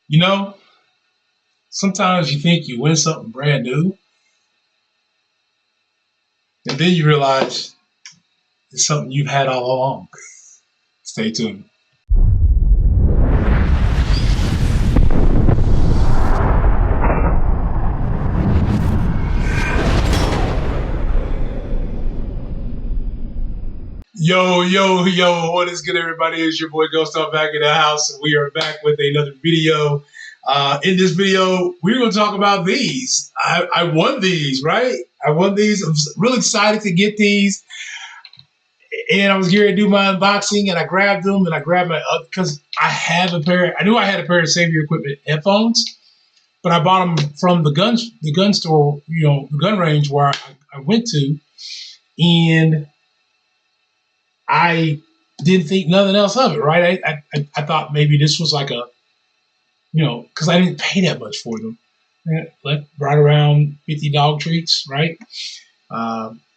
You know, sometimes you think you win something brand new, and then you realize it's something you've had all along. Stay tuned. Yo, yo, yo, what is good, everybody? It's your boy Ghost Up back in the house, and we are back with another video. In this video, we're going to talk about these. I won these, right? I won these. I'm really excited to get these. And I was here to do my unboxing, and I grabbed them, and I grabbed my, because I knew I had a pair of Savior Equipment headphones, but I bought them from the gun store, the gun range where I went to, and I didn't think nothing else of it, right? I thought maybe this was like because I didn't pay that much for them. Like right around 50 dog treats, right?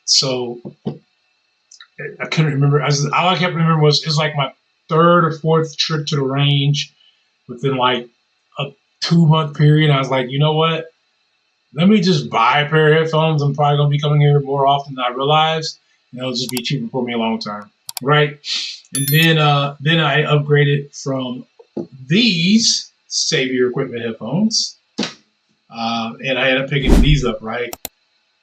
So I couldn't remember. All I kept remembering was it's like my third or fourth trip to the range within like a 2-month period. I was like, you know what? Let me just buy a pair of headphones. I'm probably going to be coming here more often than I realized, and it'll just be cheaper for me long term, right? And then I upgraded from these Savior Equipment headphones, and I ended up picking these up, right?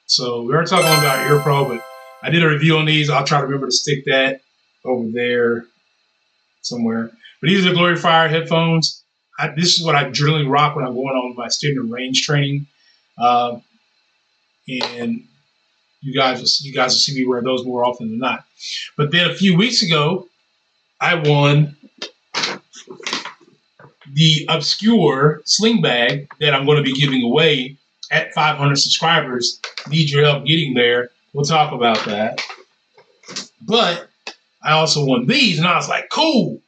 So we were talking about EarPro, but I did a review on these. I'll try to remember to stick that over there somewhere. But these are the Glorifier headphones. This is what I generally rock when I'm going on my standard range training, and you guys will see me wear those more often than not. But then a few weeks ago, I won the obscure sling bag that I'm going to be giving away at 500 subscribers. Need your help getting there. We'll talk about that. But I also won these, and I was like, cool.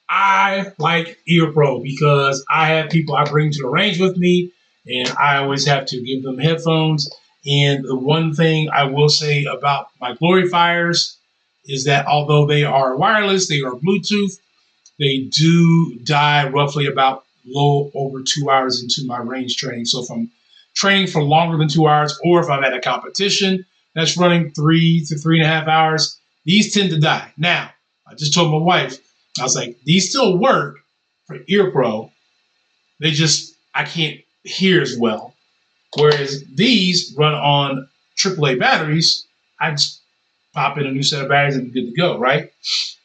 I like EarPro because I have people I bring to the range with me, and I always have to give them headphones. And the one thing I will say about my Glorifiers is that although they are wireless, they are Bluetooth, they do die roughly about a little over 2 hours into my range training. So if I'm training for longer than 2 hours, or if I'm at a competition that's running 3 to 3.5 hours, these tend to die. Now, I just told my wife, I was like, these still work for EarPro. I can't hear as well. Whereas these run on AAA batteries, I just pop in a new set of batteries and I'm good to go, right?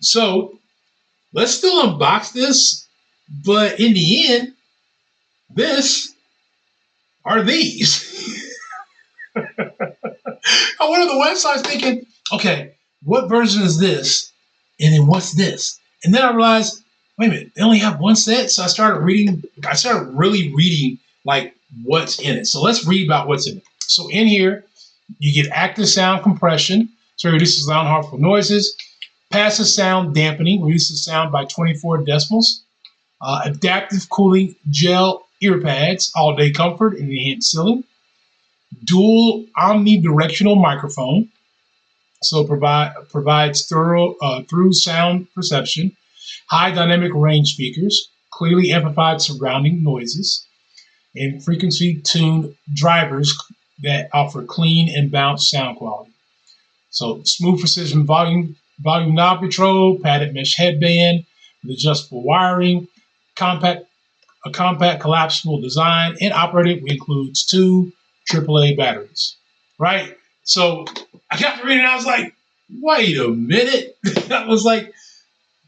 So let's still unbox this, but in the end, this are these. I went on the website thinking, okay, what version is this? And then what's this? And then I realized, wait a minute, they only have one set. So I started really reading like what's in it. So let's read about what's in it. So in here, you get active sound compression, so it reduces loud harmful noises. Passive sound dampening, reduces sound by 24 decibels. Adaptive cooling gel ear pads, all day comfort and enhanced ceiling. Dual omnidirectional microphone, so provides through sound perception. High dynamic range speakers, clearly amplified surrounding noises, and frequency tuned drivers that offer clean and balanced sound quality. So smooth precision volume knob control, padded mesh headband with adjustable wiring, a compact collapsible design, and operated includes 2 AAA batteries. Right? So I got to reading and I was like, wait a minute. I was like,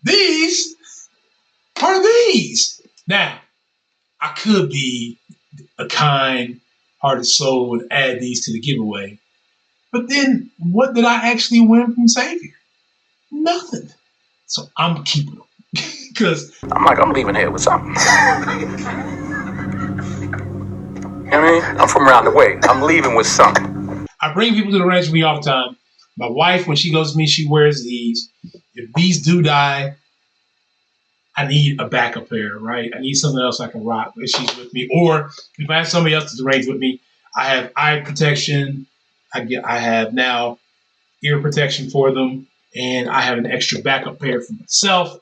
these are these. Now, I could be a kind-hearted soul and add these to the giveaway. But then what did I actually win from Xavier? Nothing. So I'm keeping them. Because I'm leaving here with something. You know what I mean? I'm from around the way. I'm leaving with something. I bring people to the ranch with me all the time. My wife, when she goes to me, she wears these. If these do die, I need a backup pair, right? I need something else I can rock if she's with me. Or if I have somebody else to range with me, I have eye protection. I have now ear protection for them, and I have an extra backup pair for myself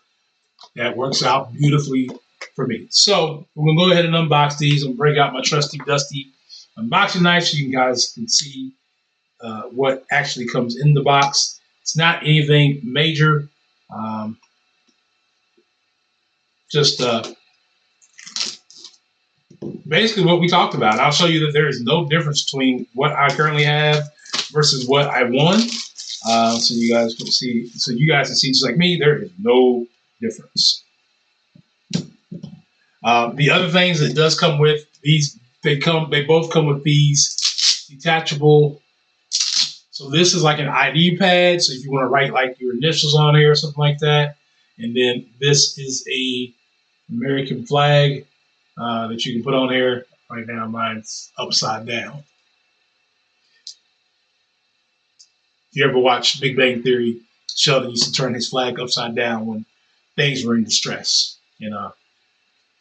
that works out beautifully for me. So we're gonna go ahead and unbox these and break out my trusty dusty unboxing knife so you guys can see what actually comes in the box. It's not anything major. Um, just basically what we talked about. I'll show you that there is no difference between what I currently have versus what I won. So you guys can see. So you guys can see, just like me, there is no difference. The other things that does come with these, they both come with these detachable. So this is like an ID pad. So if you want to write like your initials on here or something like that, and then this is a American flag that you can put on here. Right now, mine's upside down. If you ever watched Big Bang Theory, Sheldon used to turn his flag upside down when things were in distress. You know,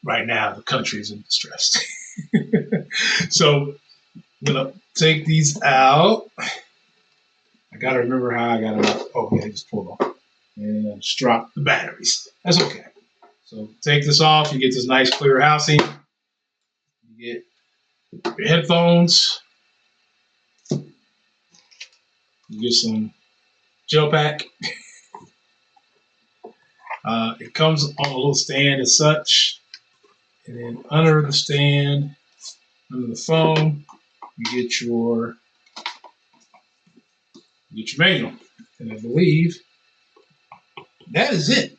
right now the country is in distress. So I'm gonna take these out. I gotta remember how I got it out. Oh yeah, just pull off and just drop the batteries. That's okay. So take this off. You get this nice clear housing. You get your headphones. You get some gel pack. It comes on a little stand as such, and then under the stand, under the phone, you get your manual. And I believe that is it.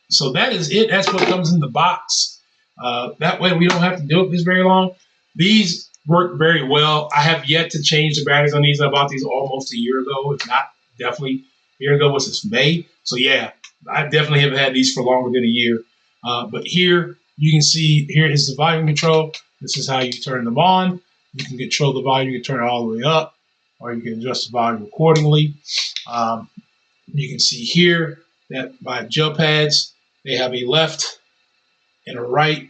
So that is it. That's what comes in the box. That way we don't have to do it this very long. These work very well. I have yet to change the batteries on these. I bought these almost a year ago, if not definitely a year ago. Was this May? So yeah, I definitely have had these for longer than a year. But here you can see, here is the volume control. This is how you turn them on. You can control the volume. You can turn it all the way up, or you can adjust the volume accordingly. You can see here that my gel pads, they have a left and a right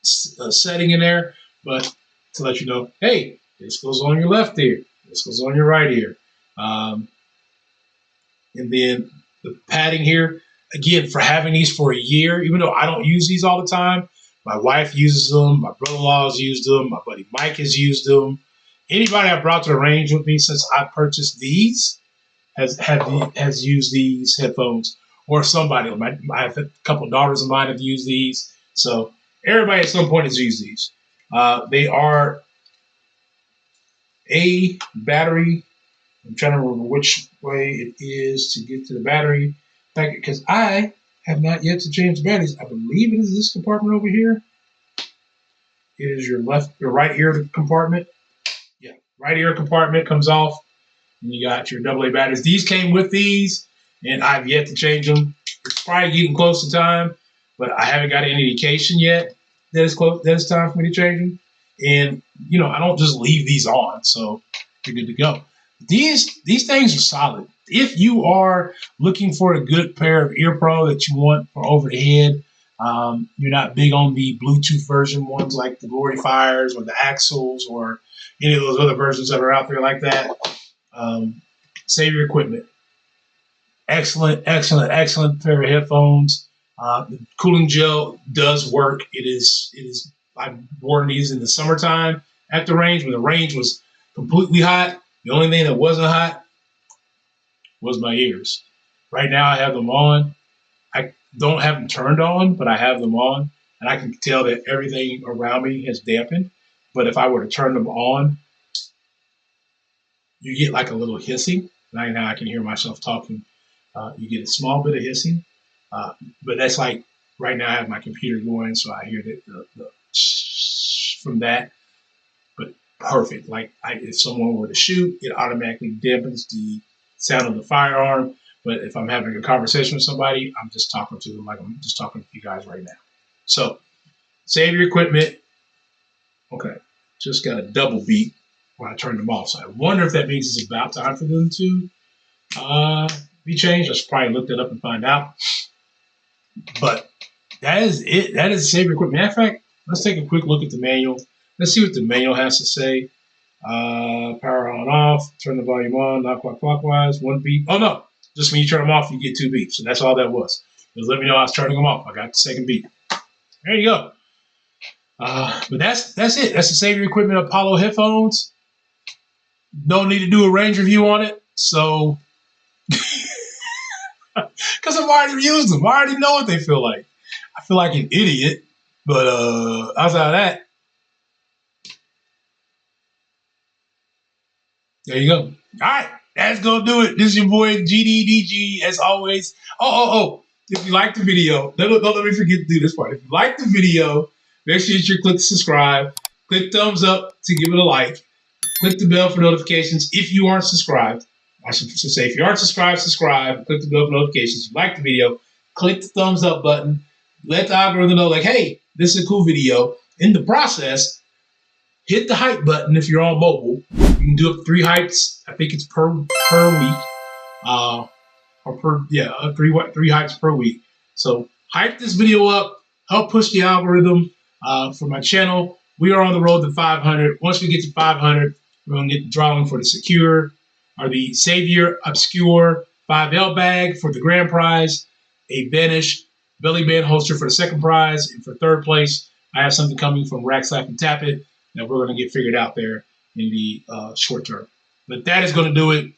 setting in there, but to let you know, hey, this goes on your left ear, this goes on your right ear. And then the padding here, again, for having these for a year, even though I don't use these all the time, my wife uses them, my brother-in-law has used them, my buddy Mike has used them. Anybody I brought to the range with me since I purchased these has used these headphones, or somebody. I have a couple of daughters of mine have used these, so everybody at some point has used these. They are a battery. I'm trying to remember which way it is to get to the battery packet, because I have not yet to change the batteries. I believe it is this compartment over here. It is your right ear compartment. Yeah, right ear compartment comes off, and you got your AA batteries. These came with these, and I've yet to change them. It's probably getting close to time, but I haven't got any indication yet that it's close. That it's time for me to change them. And you know, I don't just leave these on, so you're good to go. These things are solid. If you are looking for a good pair of ear pro that you want for over the head, you're not big on the Bluetooth version ones like the Glory Fires or the Axles or any of those other versions that are out there like that. Save your equipment. Excellent, excellent, excellent pair of headphones. The cooling gel does work. It is. I've worn these in the summertime at the range when the range was completely hot. The only thing that wasn't hot was my ears. Right now I have them on. I don't have them turned on, but I have them on, and I can tell that everything around me has dampened. But if I were to turn them on, you get like a little hissing. Right now I can hear myself talking. You get a small bit of hissing, but that's like right now I have my computer going, so I hear the from that. But perfect. Like if someone were to shoot, it automatically dampens the sound of the firearm. But if I'm having a conversation with somebody, I'm just talking to them like I'm just talking to you guys right now. So save your equipment. Okay, just got a double beat when I turned them off. So I wonder if that means it's about time for them to be changed. I should probably look that up and find out. But that is it. That is save your equipment. Matter of fact, let's take a quick look at the manual. Let's see what the manual has to say. Power on off, turn the volume on, not clockwise, one beep. Oh no, just when you turn them off, you get two beeps. So that's all that was. Just let me know I was turning them off. I got the second beep. There you go. But that's it. That's the Save Your Equipment Apollo headphones. No need to do a range review on it. So, because I've already used them, I already know what they feel like. I feel like an idiot, but outside of that, there you go. All right, that's gonna do it. This is your boy GDDG as always. Oh! If you like the video, don't let me forget to do this part. If you like the video, make sure you click subscribe, click thumbs up to give it a like, click the bell for notifications if you aren't subscribed. I should say, if you aren't subscribed, subscribe, click the bell for notifications. If you like the video, click the thumbs up button. Let the algorithm know, like, hey, this is a cool video. In the process, hit the hype button if you're on mobile. You can do up 3 hypes. I think it's per week. Three hypes per week. So hype this video up, help push the algorithm for my channel. We are on the road to 500. Once we get to 500, we're going to get the drawing for the secure or the Savior Obscure 5L bag for the grand prize, a Banish belly band holster for the second prize, and for third place, I have something coming from Rack Slap and Tap It that we're going to get figured out there in the short term. But that is going to do it.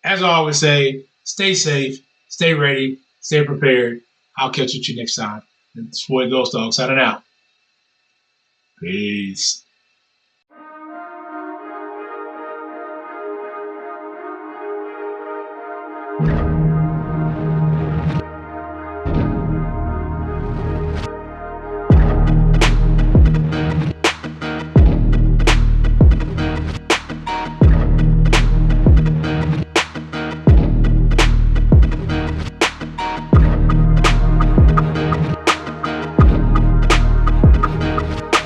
As I always say, stay safe, stay ready, stay prepared. I'll catch you next time. It's boy Ghost Dog signing out. Peace.